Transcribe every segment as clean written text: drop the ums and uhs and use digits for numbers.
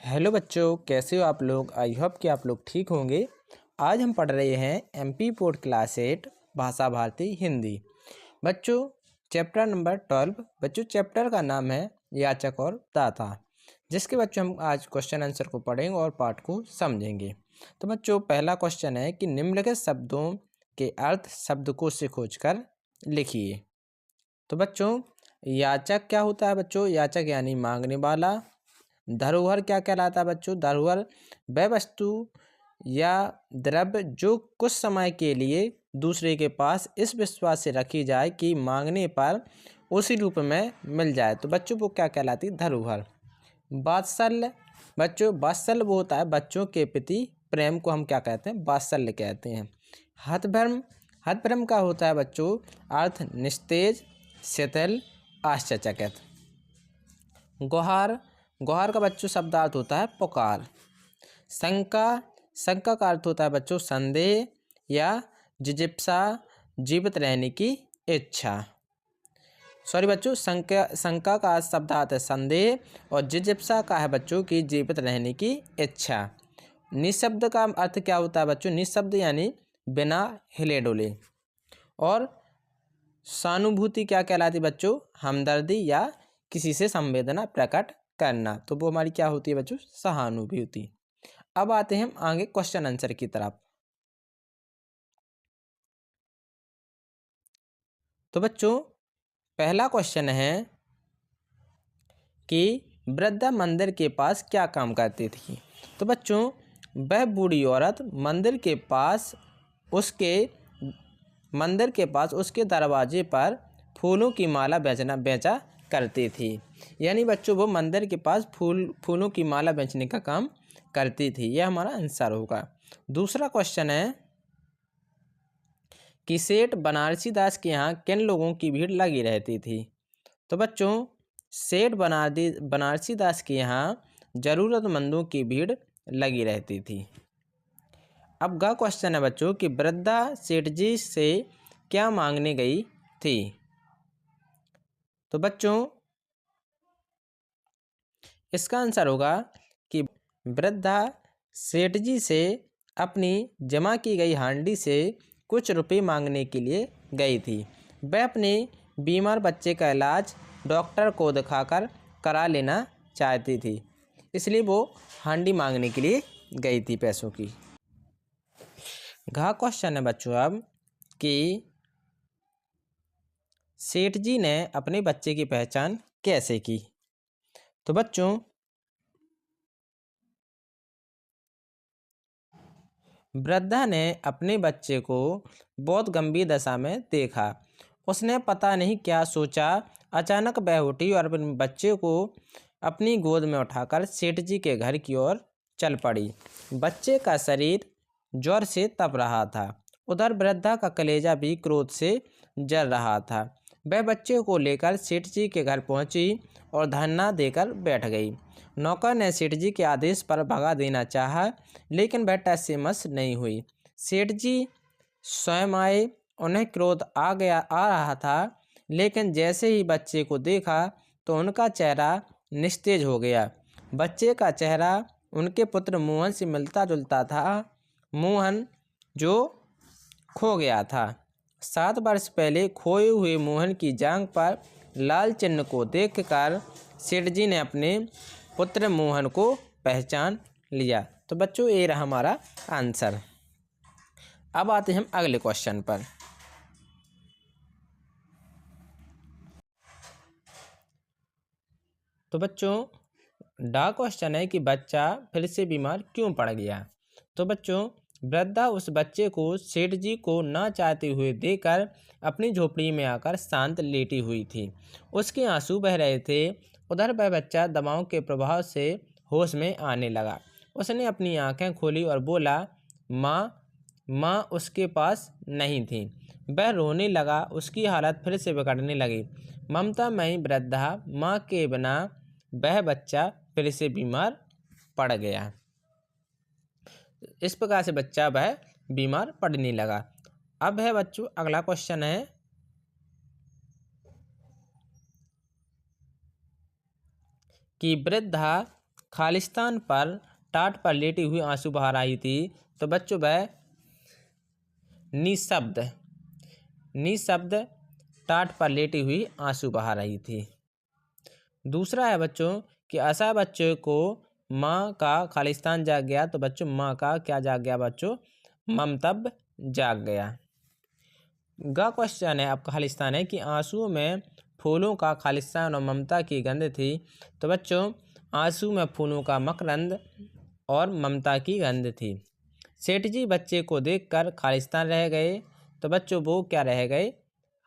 Hello बच्चों, कैसे हो आप लोग। आई होप कि आप लोग ठीक होंगे। आज हम पढ़ रहे हैं एमपी बोर्ड क्लास 8 भाषा भारती हिंदी। बच्चों चैप्टर नंबर 12। बच्चों चैप्टर का नाम है याचक और दाता, जिसके बच्चों हम आज क्वेश्चन आंसर को पढ़ेंगे और पाठ को समझेंगे। तो बच्चों पहला क्वेश्चन है कि निम्नलिखित शब्दों के अर्थ शब्दकोश से खोजकर लिखिए। तो बच्चों याचक क्या होता है। बच्चों याचक यानी मांगने वाला। धरोहर क्या कहलाता है बच्चों। धरोहर वह वस्तु या द्रव्य जो कुछ समय के लिए दूसरे के पास इस विश्वास से रखी जाए कि मांगने पर उसी रूप में मिल जाए, तो बच्चों वो क्या कहलाती है, धरोहर। वात्सल्य बच्चों, वात्सल्य वो होता है बच्चों के प्रति प्रेम को हम क्या कहते हैं, वात्सल्य कहते हैं। हठभ्रम, हठभ्रम का होता है बच्चों अर्थ निस्तेज, शिथिल, आश्चर्यचकित। गुहार, गुहार का बच्चों शब्दार्थ होता है पुकार। शंका, शंका का अर्थ होता है बच्चों संदेह या जिज्ञासा, जीवित रहने की इच्छा। सॉरी बच्चों, शंका, शंका का शब्दार्थ है संदेह और जिज्ञासा का है बच्चों की जीवित रहने की इच्छा। निशब्द का अर्थ क्या होता है बच्चों, निशब्द यानी बिना हिले डुले। और सहानुभूति क्या कहलाती बच्चों, हमदर्दी या किसी से संवेदना प्रकट करना, तो वो हमारी क्या होती है बच्चों, सहानुभूति। अब आते हैं हम आगे क्वेश्चन आंसर की तरफ। तो बच्चों पहला क्वेश्चन है कि वृद्धा मंदिर के पास क्या काम करती थी। तो बच्चों वह बूढ़ी औरत मंदिर के पास उसके दरवाजे पर फूलों की माला बेचा करती थी। यानी बच्चों वो मंदिर के पास फूलों की माला बेचने का काम करती थी। यह हमारा आंसर होगा। दूसरा क्वेश्चन है कि सेठ बनारसी दास के यहाँ किन लोगों की भीड़ लगी रहती थी। तो बच्चों सेठ बनारसी दास के यहाँ जरूरतमंदों की भीड़ लगी रहती थी। अब का क्वेश्चन है बच्चों कि वृद्धा सेठ जी से क्या मांगने गई थी। तो बच्चों इसका आंसर होगा कि वृद्धा सेठ जी से अपनी जमा की गई हांडी से कुछ रुपए मांगने के लिए गई थी। वह अपने बीमार बच्चे का इलाज डॉक्टर को दिखाकर करा लेना चाहती थी, इसलिए वो हांडी मांगने के लिए गई थी पैसों की। क्वेश्चन है बच्चों अब कि सेठ जी ने अपने बच्चे की पहचान कैसे की। तो बच्चों वृद्धा ने अपने बच्चे को बहुत गंभीर दशा में देखा। उसने पता नहीं क्या सोचा, अचानक वह उठी और अपने बच्चे को अपनी गोद में उठाकर सेठ जी के घर की ओर चल पड़ी। बच्चे का शरीर ज्वर से तप रहा था, उधर वृद्धा का कलेजा भी क्रोध से जल रहा था। वह बच्चे को लेकर सेठ जी के घर पहुंची और धरना देकर बैठ गई। नौकर ने सेठ जी के आदेश पर भगा देना चाहा, लेकिन वह टस से मस नहीं हुई। सेठ जी स्वयं आए, उन्हें क्रोध आ रहा था, लेकिन जैसे ही बच्चे को देखा तो उनका चेहरा निस्तेज हो गया। बच्चे का चेहरा उनके पुत्र मोहन से मिलता जुलता था, मोहन जो खो गया था। 7 वर्ष पहले खोए हुए मोहन की जांघ पर लाल चिन्ह को देखकर सेठ जी ने अपने पुत्र मोहन को पहचान लिया। तो बच्चों ये रहा हमारा आंसर। अब आते हैं हम अगले क्वेश्चन पर। तो बच्चों क्वेश्चन है कि बच्चा फिर से बीमार क्यों पड़ गया। तो बच्चों वृद्धा उस बच्चे को सेठ जी को ना चाहते हुए देकर अपनी झोपड़ी में आकर शांत लेटी हुई थी। उसके आंसू बह रहे थे। उधर वह बच्चा दवाओं के प्रभाव से होश में आने लगा। उसने अपनी आंखें खोली और बोला, माँ। माँ उसके पास नहीं थी। वह रोने लगा। उसकी हालत फिर से बिगड़ने लगी। ममतामयी वृद्धा माँ के बिना वह बच्चा फिर से बीमार पड़ गया। इस प्रकार से बच्चा वह बीमार पड़ने लगा। अब है बच्चों अगला क्वेश्चन है कि वृद्धा खालिस्तान पर टाट पर लेटी हुई आंसू बहा रही थी। तो बच्चों वह निशब्द टाट पर लेटी हुई आंसू बहा रही थी। दूसरा है बच्चों कि ऐसा बच्चों को माँ का खालिस्तान जाग गया। तो बच्चों माँ का क्या जाग गया बच्चों? ममतब जाग गया। गा क्वेश्चन है अब खालिस्तान है कि आंसुओं में फूलों का खालिस्तान और ममता की गंध थी। तो बच्चों आंसू में फूलों का मकरंद और ममता की गंध थी। सेठ जी बच्चे को देखकर खालिस्तान रह गए। तो बच्चों वो क्या रह गए?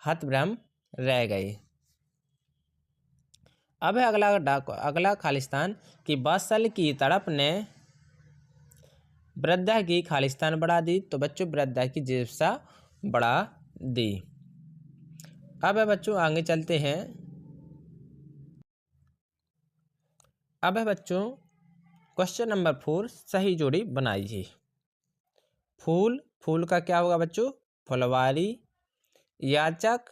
हतभ्रम रह गए। अब है अगला खालिस्तान कि बादशाह की तड़प ने वृद्धा की खालिस्तान बढ़ा दी। तो बच्चों वृद्धा की जिज्ञासा बढ़ा दी। अब है बच्चों आगे चलते हैं। अब है बच्चों क्वेश्चन नंबर 4, सही जोड़ी बनाइए। फूल का क्या होगा बच्चों? फुलवारी। याचक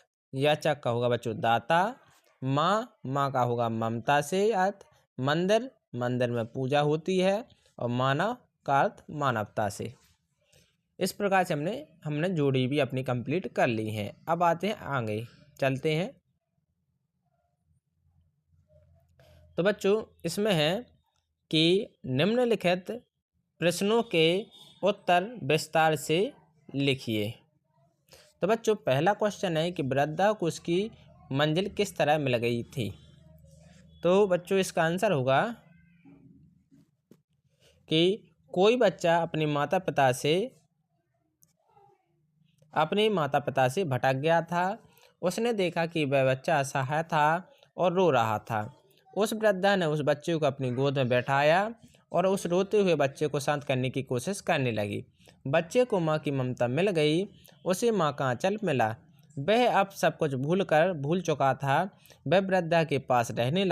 का होगा बच्चों दाता। माँ का होगा ममता से अर्थ। मंदिर में पूजा होती है। और मानव का अर्थ मानवता से। इस प्रकार से हमने जोड़ी भी अपनी कंप्लीट कर ली है। अब आते हैं आगे चलते हैं। तो बच्चों इसमें है कि निम्नलिखित प्रश्नों के उत्तर विस्तार से लिखिए। तो बच्चों पहला क्वेश्चन है कि वृद्धा को उसकी मंजिल किस तरह मिल गई थी। तो बच्चों इसका आंसर होगा कि कोई बच्चा अपने माता पिता से भटक गया था। उसने देखा कि वह बच्चा असहाय था और रो रहा था। उस वृद्धा ने उस बच्चे को अपनी गोद में बैठाया और उस रोते हुए बच्चे को शांत करने की कोशिश करने लगी। बच्चे को माँ की ममता मिल गई। उसे माँ का आंचल मिला। वह अब सब कुछ भूल चुका था। वह वृद्धा के पास रहने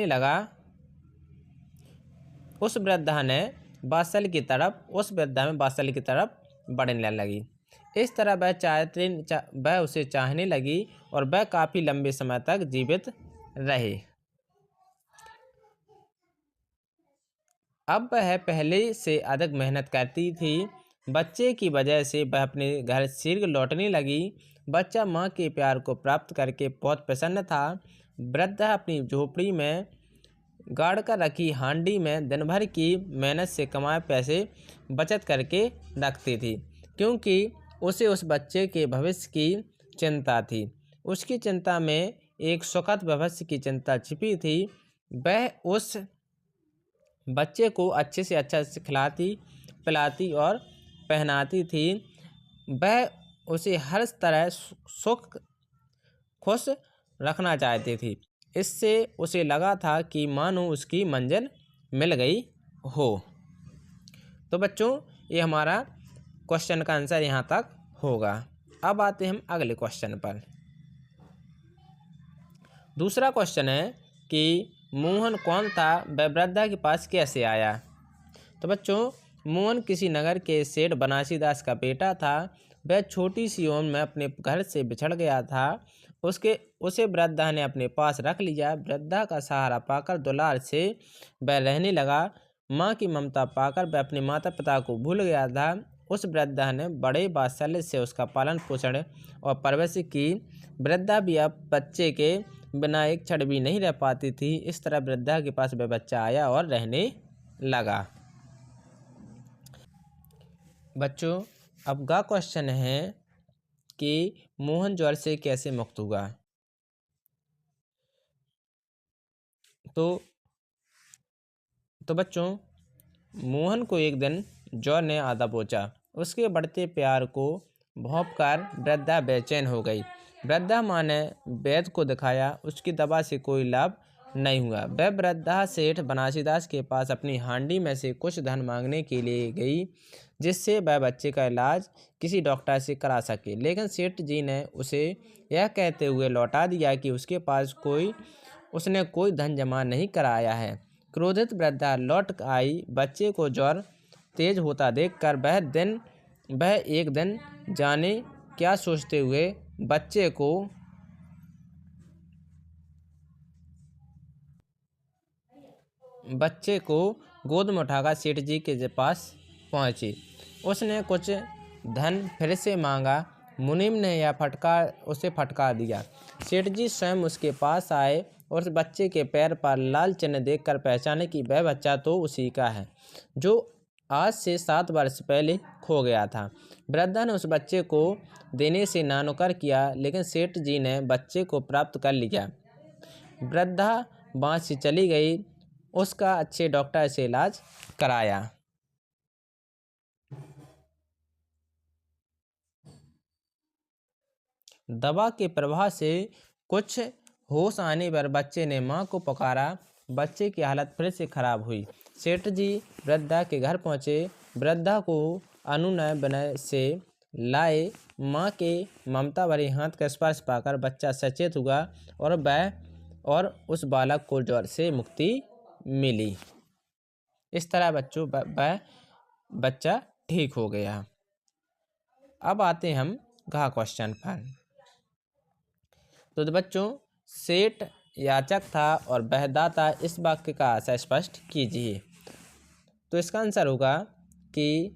लगा। उस वृद्धा में बादशाह की तरफ बढ़ने लगी। इस तरह वह उसे चाहने लगी और वह काफी लंबे समय तक जीवित रहे। अब वह पहले से अधिक मेहनत करती थी। बच्चे की वजह से वह अपने घर शीघ्र लौटने लगी। बच्चा माँ के प्यार को प्राप्त करके बहुत प्रसन्न था। वृद्धा अपनी झोपड़ी में गाड़ कर रखी हांडी में दिन भर की मेहनत से कमाए पैसे बचत करके रखती थी, क्योंकि उसे उस बच्चे के भविष्य की चिंता थी। उसकी चिंता में एक सुखद भविष्य की चिंता छिपी थी। वह उस बच्चे को अच्छे से अच्छा खिलाती पिलाती और पहनाती थी। वह उसे हर तरह खुश रखना चाहती थी। इससे उसे लगा था कि मानो उसकी मंजिल मिल गई हो। तो बच्चों ये हमारा क्वेश्चन का आंसर यहाँ तक होगा। अब आते हैं हम अगले क्वेश्चन पर। दूसरा क्वेश्चन है कि मोहन कौन था? वह वृद्धा के पास कैसे आया? तो बच्चों मोहन किसी नगर के सेठ बनासीदास का बेटा था। वह छोटी सी उम्र में अपने घर से बिछड़ गया था। उसे वृद्धा ने अपने पास रख लिया। वृद्धा का सहारा पाकर दुलार से वह रहने लगा। माँ की ममता पाकर वह अपने माता पिता को भूल गया था। उस वृद्धा ने बड़े वात्सल्य से उसका पालन पोषण और परवरिश की। वृद्धा भी अब बच्चे के बिना एक क्षण भी नहीं रह पाती थी। इस तरह वृद्धा के पास वह बच्चा आया और रहने लगा। बच्चों अब का क्वेश्चन है कि मोहन ज्वर से कैसे मुक्त हुआ। तो बच्चों मोहन को एक दिन ज्वर ने आधा पहुँचा। उसके बढ़ते प्यार को भौंककर वृद्धा बेचैन हो गई। वृद्धा माँ ने वैद्य को दिखाया, उसकी दवा से कोई लाभ नहीं हुआ। वह वृद्धा सेठ बनासीदास के पास अपनी हांडी में से कुछ धन मांगने के लिए गई, जिससे वह बच्चे का इलाज किसी डॉक्टर से करा सके। लेकिन सेठ जी ने उसे यह कहते हुए लौटा दिया कि उसने कोई धन जमा नहीं कराया है। क्रोधित वृद्धा लौट आई। बच्चे को ज्वर तेज होता देखकर वह एक दिन जाने क्या सोचते हुए बच्चे को गोद में उठाकर सेठ जी के पास पहुंची। उसने कुछ धन फिर से मांगा। मुनीम ने उसे फटकार दिया। सेठ जी स्वयं उसके पास आए और उस बच्चे के पैर पर लाल चिन्ह देखकर पहचाने कि वह बच्चा तो उसी का है जो आज से 7 वर्ष पहले खो गया था। वृद्धा ने उस बच्चे को देने से नानुकर किया, लेकिन सेठ जी ने बच्चे को प्राप्त कर लिया। वृद्धा वहाँ से चली गई। उसका अच्छे डॉक्टर से इलाज कराया। दवा के प्रभाव से कुछ होश आने पर बच्चे ने मां को पुकारा। बच्चे की हालत फिर से खराब हुई। सेठ जी वृद्धा के घर पहुंचे। वृद्धा को अनुनय विनय से लाए। मां के ममता भरे हाथ का स्पर्श पाकर बच्चा सचेत हुआ और उस बालक को ज्वर से मुक्ति मिली। इस तरह बच्चा ठीक हो गया। अब आते हम घ क्वेश्चन पर। तो बच्चों, सेठ याचक था और वह दाता, इस वाक्य का आशय स्पष्ट कीजिए। तो इसका आंसर होगा कि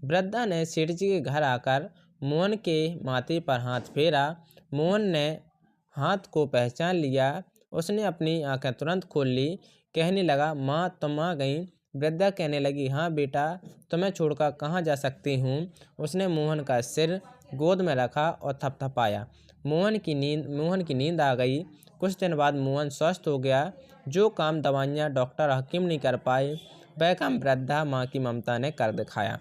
वृद्धा ने सेठ जी के घर आकर मोहन के माथे पर हाथ फेरा। मोहन ने हाथ को पहचान लिया। उसने अपनी आंखें तुरंत खोल ली। कहने लगा, माँ तुम आ गई। वृद्धा कहने लगी, हाँ बेटा, तुम्हें छोड़कर कहाँ जा सकती हूँ। उसने मोहन का सिर गोद में रखा और थपथपाया। मोहन की नींद आ गई। कुछ दिन बाद मोहन स्वस्थ हो गया। जो काम दवाइयाँ डॉक्टर हकीम नहीं कर पाए, वह काम वृद्धा माँ की ममता ने कर दिखाया।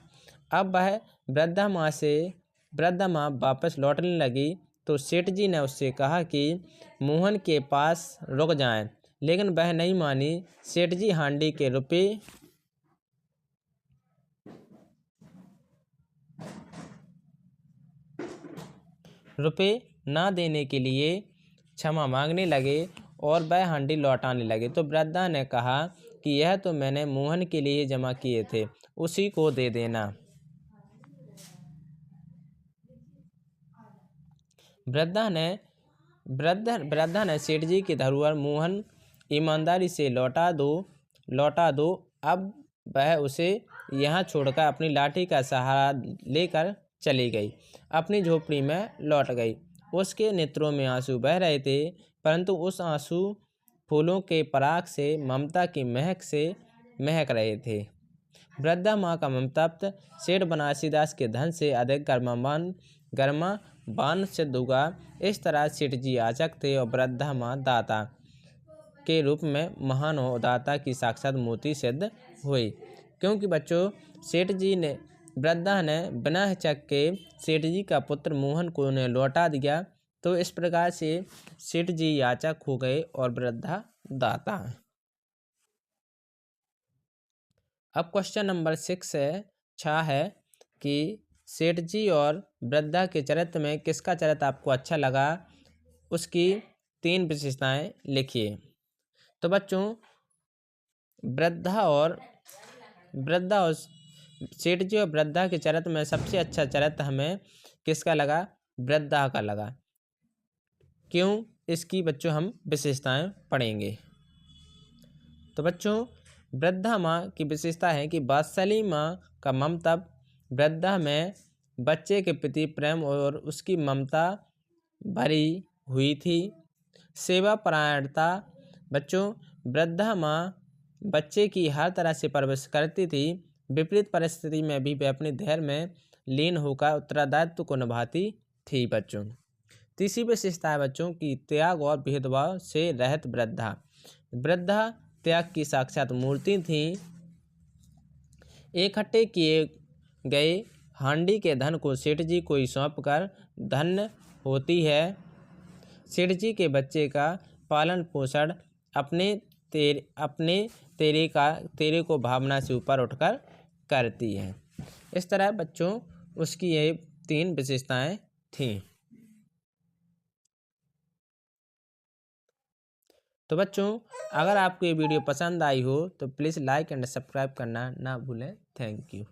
अब वह वृद्धा माँ वापस लौटने लगी तो सेठ जी ने उससे कहा कि मोहन के पास रुक जाएं, लेकिन वह नहीं मानी। सेठ जी हांडी के रुपए ना देने के लिए क्षमा मांगने लगे और वह हांडी लौटाने लगे। तो वृद्धा ने कहा कि यह तो मैंने मोहन के लिए जमा किए थे, उसी को दे देना। वृद्धा ने सेठ जी की धरोहर मोहन ईमानदारी से लौटा दो। अब वह उसे यहाँ छोड़कर अपनी लाठी का सहारा लेकर चली गई। अपनी झोपड़ी में लौट गई। उसके नेत्रों में आंसू बह रहे थे, परंतु उस आंसू फूलों के पराग से, ममता की महक से महक रहे थे। वृद्धा माँ का ममताप्त सेठ बनारसीदास के धन से अधिक गर्मावान सिद्ध हुआ। इस तरह सेठ जी याचक थे और वृद्धा माँ दाता के रूप में महान दाता की साक्षात मूर्ति सिद्ध हुई। क्योंकि बच्चों, वृद्धा ने बिना हिचक के सेठ जी का पुत्र मोहन को उन्हें लौटा दिया। तो इस प्रकार से सेठ जी याचक हो गए और वृद्धा दाता। अब क्वेश्चन नंबर 6 है कि सेठ जी और वृद्धा के चरित्र में किसका चरित्र आपको अच्छा लगा, उसकी 3 विशेषताएं लिखिए। तो बच्चों, वृद्धा और सेठ जी और वृद्धा के चरित्र में सबसे अच्छा चरित्र हमें किसका लगा? वृद्धा का लगा। क्यों? इसकी बच्चों हम विशेषताएं पढ़ेंगे। तो बच्चों, वृद्धा माँ की विशेषता है कि वात्सल्य माँ का ममता वृद्धा में बच्चे के प्रति प्रेम और उसकी ममता भरी हुई थी। सेवा परायणता, बच्चों, वृद्धा माँ बच्चे की हर तरह से परवरिश करती थी। विपरीत परिस्थिति में भी वे अपने धैर्य में लीन होकर उत्तरदायित्व को निभाती थी। बच्चों, तीसरी विशेषता है बच्चों की त्याग और भेदभाव से रहित वृद्धा त्याग की साक्षात मूर्ति थी। इकट्ठे किए गए हांडी के धन को सेठ जी को ही सौंपकर धन्य होती है। सेठ जी के बच्चे का पालन पोषण तेरे को भावना से ऊपर उठकर करती है। इस तरह बच्चों उसकी ये 3 विशेषताएं थीं। तो बच्चों, अगर आपको ये वीडियो पसंद आई हो तो प्लीज़ लाइक एंड सब्सक्राइब करना ना भूलें। Thank you.